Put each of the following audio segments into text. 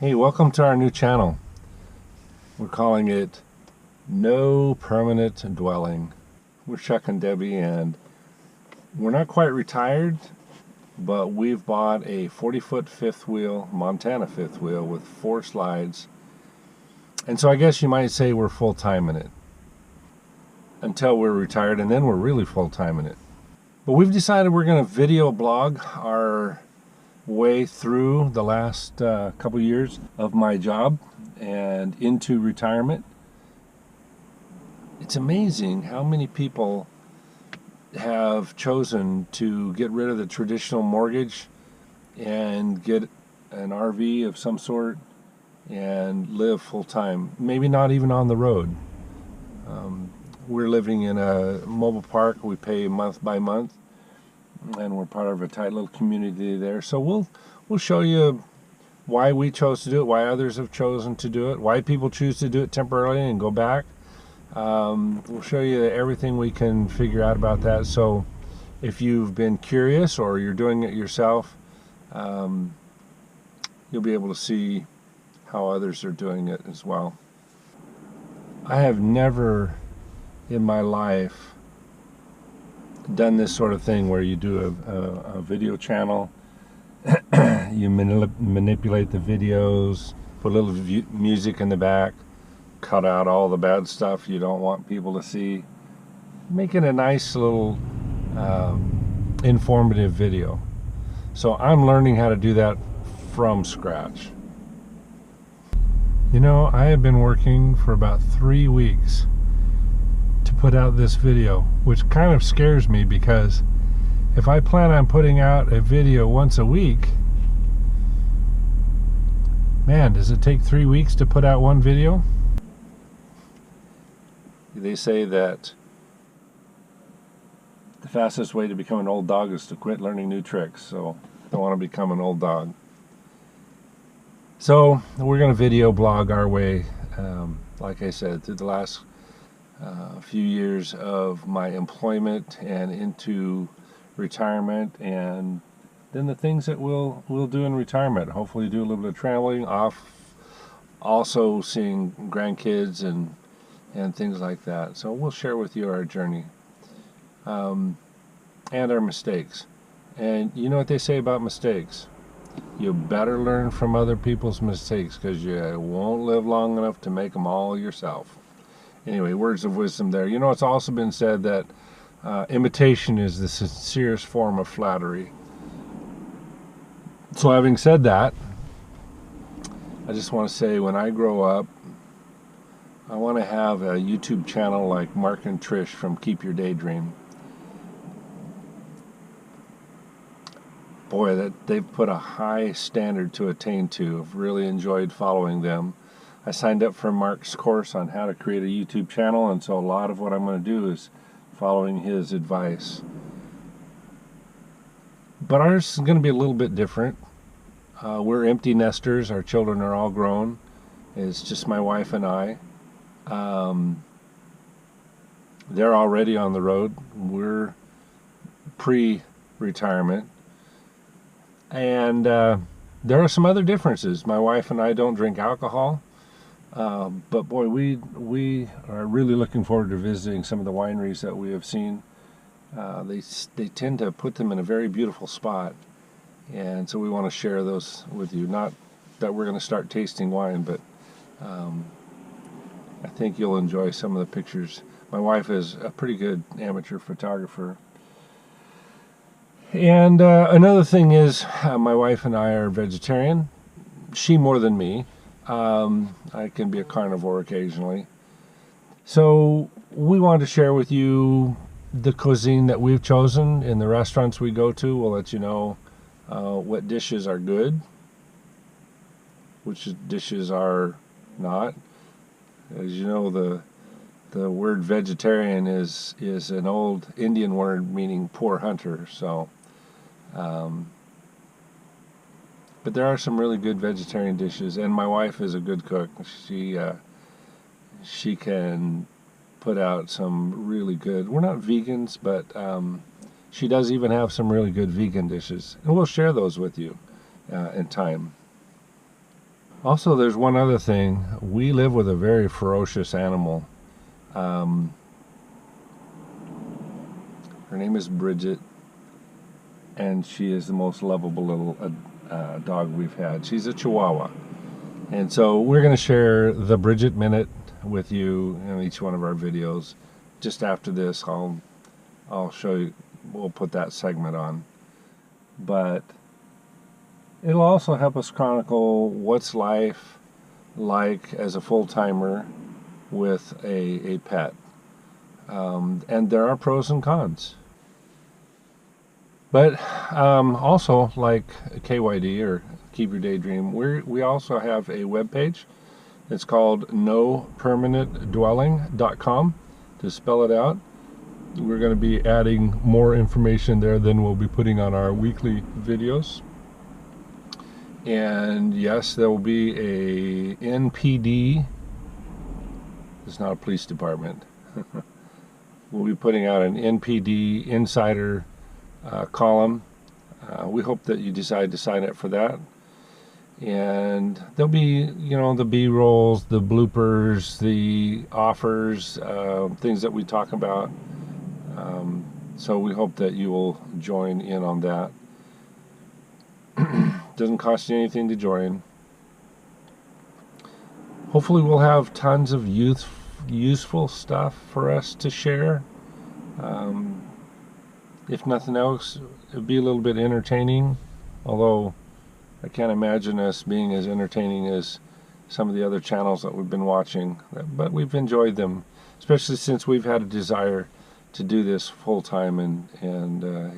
Hey, welcome to our new channel. We're calling it No Permanent Dwelling. We're Chuck and Debbie, and we're not quite retired, but we've bought a 40-foot fifth wheel, Montana fifth wheel with 4 slides. And so I guess you might say we're full-time in it until we're retired, and then we're really full-time in it. But we've decided we're going to video blog our way through the last couple years of my job and into retirement. It's amazing how many people have chosen to get rid of the traditional mortgage and get an RV of some sort and live full-time, maybe not even on the road. We're living in a mobile park. We pay month by month, and we're part of a tight little community there. So we'll show you why we chose to do it, why others have chosen to do it, why people choose to do it temporarily and go back. We'll show you everything we can figure out about that. So if you've been curious or you're doing it yourself, you'll be able to see how others are doing it as well. I have never in my life done this sort of thing where you do a video channel, you manipulate the videos, put a little music in the back, cut out all the bad stuff you don't want people to see, making a nice little informative video. So I'm learning how to do that from scratch. You know, I have been working for about 3 weeks to put out this video, which kind of scares me, because if I plan on putting out a video once a week, man, does it take 3 weeks to put out one video? They say that the fastest way to become an old dog is to quit learning new tricks, so I don't want to become an old dog. So we're going to video blog our way, like I said, through the last few years of my employment and into retirement, and then the things that we'll do in retirement. Hopefully do a little bit of traveling, also seeing grandkids and things like that. So we'll share with you our journey and our mistakes. And you know what they say about mistakes? You better learn from other people's mistakes, because you won't live long enough to make them all yourself. Anyway, words of wisdom there. You know, it's also been said that imitation is the sincerest form of flattery. So having said that, I just want to say, when I grow up, I want to have a YouTube channel like Mark and Trish from Keep Your Daydream. Boy, that they've put a high standard to attain to. I've really enjoyed following them. I signed up for Mark's course on how to create a YouTube channel, and so a lot of what I'm going to do is following his advice. But ours is going to be a little bit different. We're empty nesters. Our children are all grown. It's just my wife and I. They're already on the road. We're pre-retirement. And there are some other differences. My wife and I don't drink alcohol. But boy, we are really looking forward to visiting some of the wineries that we have seen. They tend to put them in a very beautiful spot, and so we want to share those with you. Not that we're going to start tasting wine, but I think you'll enjoy some of the pictures. My wife is a pretty good amateur photographer. And another thing is, my wife and I are vegetarian. She more than me. I can be a carnivore occasionally. So we wanted to share with you the cuisine that we've chosen in the restaurants we go to. We'll let you know what dishes are good, which dishes are not. As you know, the word vegetarian is an old Indian word meaning poor hunter. So but there are some really good vegetarian dishes, and my wife is a good cook. She can put out some really good, we're not vegans, but she does even have some really good vegan dishes, and we'll share those with you in time. Also, there's one other thing. We live with a very ferocious animal. Um, her name is Bridget, and she is the most lovable little dog we've had. She's a Chihuahua. And so we're going to share the Bridget Minute with you in each one of our videos. Just after this, I'll show you, we'll put that segment on. But it'll also help us chronicle what's life like as a full-timer with a pet. And there are pros and cons. But also, like KYD or Keep Your Daydream, we also have a webpage. It's called nopermanentdwelling.com, to spell it out. We're going to be adding more information there than we'll be putting on our weekly videos. And yes, there will be a NPD. It's not a police department. We'll be putting out an NPD insider column. We hope that you decide to sign up for that. And there'll be, the B-rolls, the bloopers, the offers, things that we talk about. So we hope that you will join in on that. Doesn't cost you anything to join. Hopefully we'll have tons of useful stuff for us to share. If nothing else, it'll be a little bit entertaining, although I can't imagine us being as entertaining as some of the other channels that we've been watching, but we've enjoyed them, especially since we've had a desire to do this full time and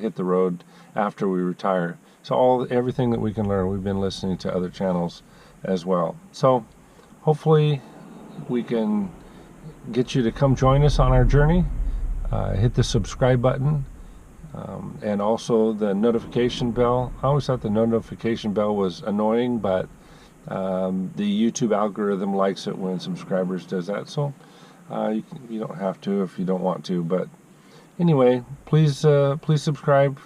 hit the road after we retire. So everything that we can learn, we've been listening to other channels as well. So hopefully we can get you to come join us on our journey. Hit the subscribe button. And also the notification bell. I always thought the notification bell was annoying, but the YouTube algorithm likes it when subscribers does that. So you don't have to if you don't want to. But anyway, please subscribe.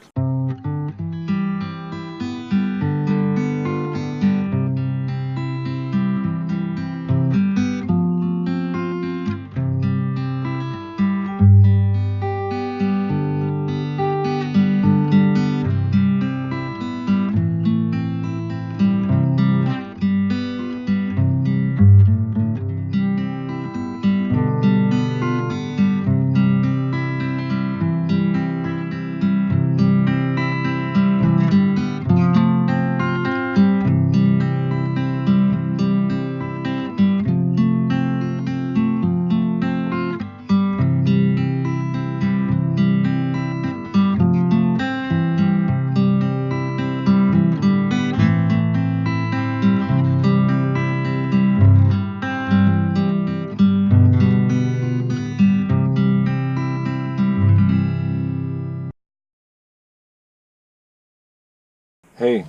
Hey,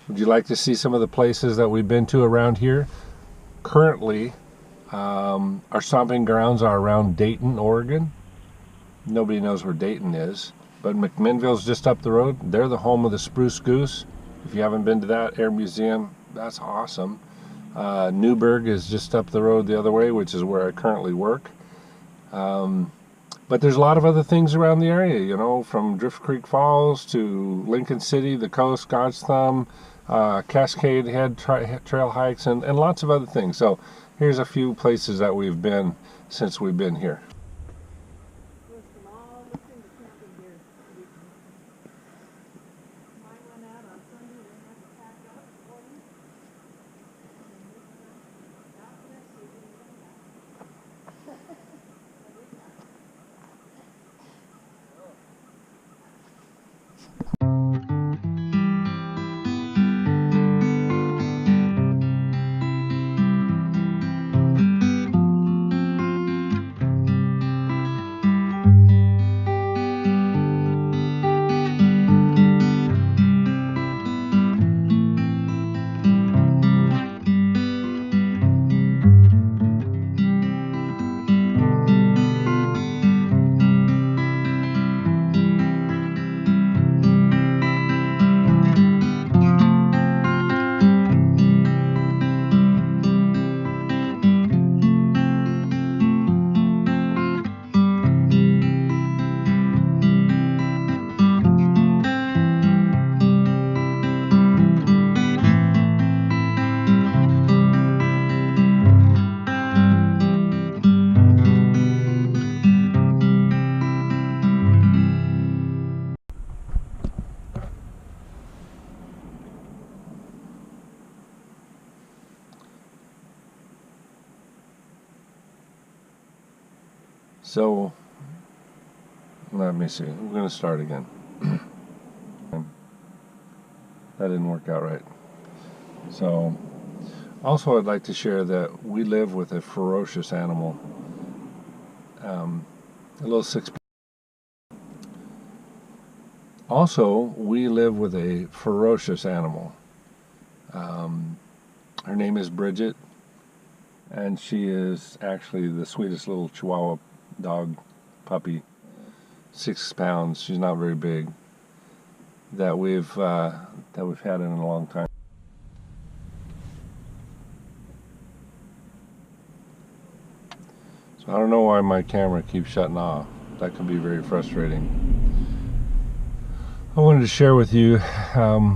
would you like to see some of the places that we've been to around here? Currently, our stomping grounds are around Dayton, Oregon. Nobody knows where Dayton is, but McMinnville's just up the road. They're the home of the Spruce Goose. If you haven't been to that Air Museum, that's awesome. Newberg is just up the road the other way, which is where I currently work. But there's a lot of other things around the area, from Drift Creek Falls to Lincoln City, the coast, God's Thumb, Cascade Head trail hikes, and lots of other things. So here's a few places that we've been since we've been here. So let me see. We're going to start again. That didn't work out right. So also I'd like to share that we live with a ferocious animal. A little six. Also, we live with a ferocious animal. Her name is Bridget, and she is actually the sweetest little Chihuahua dog puppy, 6 pounds. She's not very big. That we've had in a long time. So I don't know why my camera keeps shutting off. That can be very frustrating. I wanted to share with you,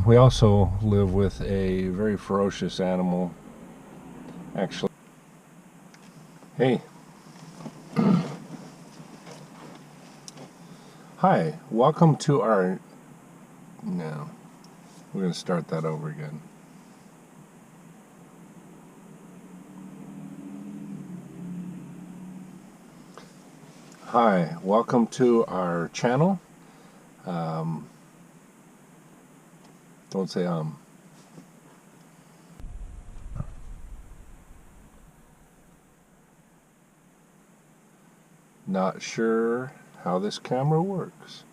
we also live with a very ferocious animal. Actually, hey. Hi, welcome to our, no, we're going to start that over again. Hi, welcome to our channel. Don't say Not sure how this camera works.